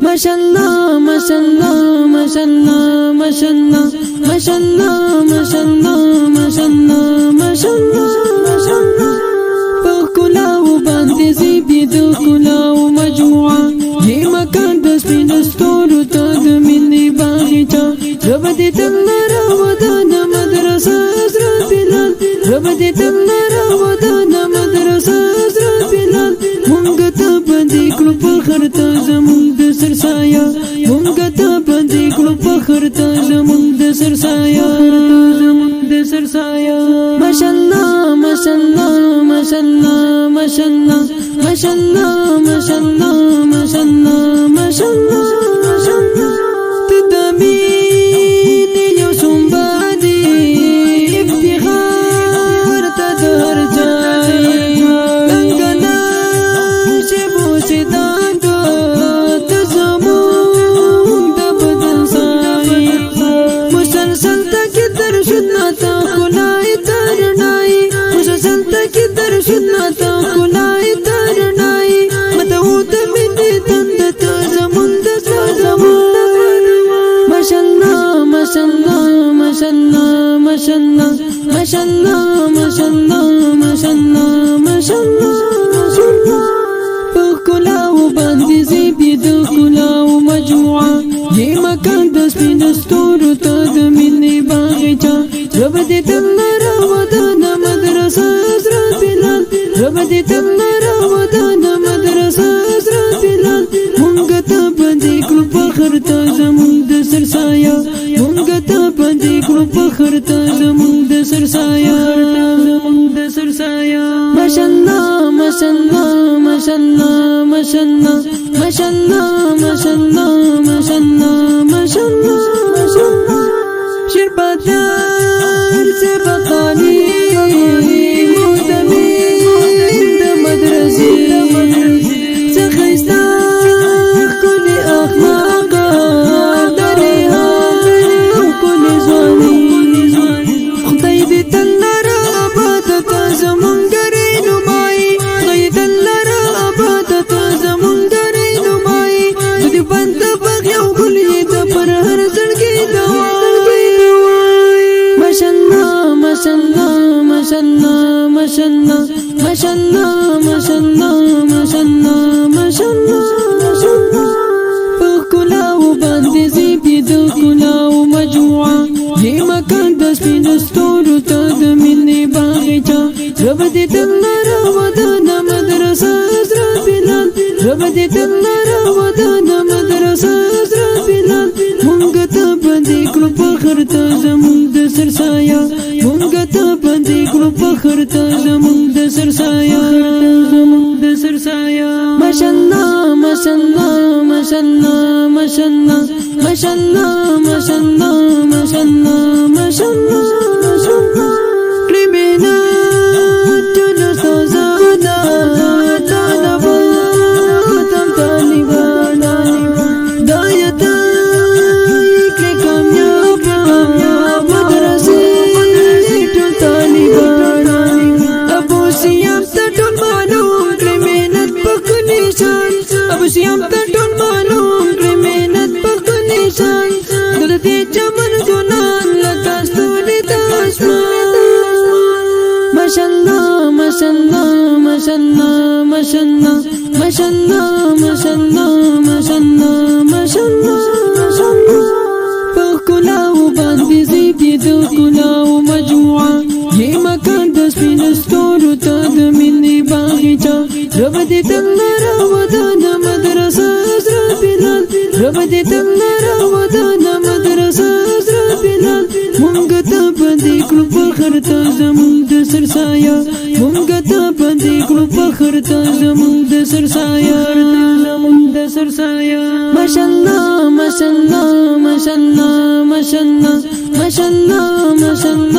ماشاءالله ماشاءالله ماشاءالله ماشاءالله ماشاءالله ماشاءالله ماشاءالله ماشاءالله فکلاو باندې زیبی د کلاو مجموعه یې مکان د سپین ستورو ته د مینې باغچه رب دې تل راودانه مدرسه حضرت بلال رب دې تل راودانه مدرسه حضرت بلال مونږ ته باندې کړو فخر ته زمونږ د سرسایه مونږ ته باندې کړو فخر ته زمونږ د سرسایه ماشاءالله ماشاءالله ماشاءالله ماشاءالله ماشاءالله ماشاءالله ماشاءالله ماشاءالله تدامين يوسم بادي افتخار تدهر جاي لنگنا شبو سدانتو تزمون دبدن ساي مسلسل تاكي درشدنا تاكولاي تارناي مسلسل تاكي درشدنا تاكولاي تارناي مدعوت مني تندت زمون دزمون ماشاءالله ماشاءالله ماشاءالله ماشاءالله ماشاءالله ماشاءالله ماشاءالله ماشاءالله فکلاو باندې زیبی د کلاو مجموعه یې مکان د سپین ستورو ته د مینې باغچه رب دې تل راودانه مدرسه حضرت بلال رب دې تل راودانه مدرسه حضرت بلال مونږ ته باندې کړو فخر ته زمونږ د سرسایه مونږ ته باندې کړو فخر ته زمونږ د سرسایه ماشاءالله ماشاءالله ماشاءالله ماشاءالله ماشاءالله ماشاءالله ماشاءالله ماشاءالله شربتار سبقاني مهتمين د مدرسې څخه كل اخلاق دريها كل ځواني خدای دې تل آباد ته زمونږ رهنمایي خدای تل آباد ته زمونږ رهنمایي دې بند بغ یو ګل دې پر هر زړګي دوای ماشاءالله ماشاءالله ماشاءالله ماشاءالله ماشاءالله ماشاءالله ماشاءالله ماشاءالله فکلاو باندې زیبی د کلاو مجموعه یې مکان د سپین ستورو ته د مینې باغچه رب دې تل راودانه مدرسه حضرت بلال رب دې تل راودانه مدرسه حضرت بلال مونږ ته باندې کړو فخر ته زمونږ د سرسایه مونږ ته باندې کړو فخر ته زمونږ د سرسایه ماشاءالله ماشاءالله ماشاءالله ماشاءالله ماشاءالله ماشاءالله ماشاءالله ماشاءالله کریمینات جنستوزانا طالباتم طالبانا دایتا اکلی کامیاب مدرسی ټول طالبانا ابو سیام تا ټول معلوم کریمینات پکو نشان ابو سیام تا ټول معلوم کریمینات پکو نشان دلته چمن ګنان لکه ستوري د اسمان ماشاءالله ماشاءالله ماشاءالله ماشاءالله ماشاءالله ماشاءالله ماشاءالله ماشاءالله فکلاو باندې زیبی د کلاو مجموعه یې مکان د سپین ستورو ته د مینې باغچه رب دې تل راودانه مدرسه حضرت بلال رب دې تل راودانه مدرسه حضرت بلال مونږ ته باندې کړو فخر ته زمونږ د سرسایه مونږ ته باندې کړو فخر ته زمونږ د سرسایه ماشاءالله ماشاءالله ماشاءالله ماشاءالله ماشاءالله ماشاءالله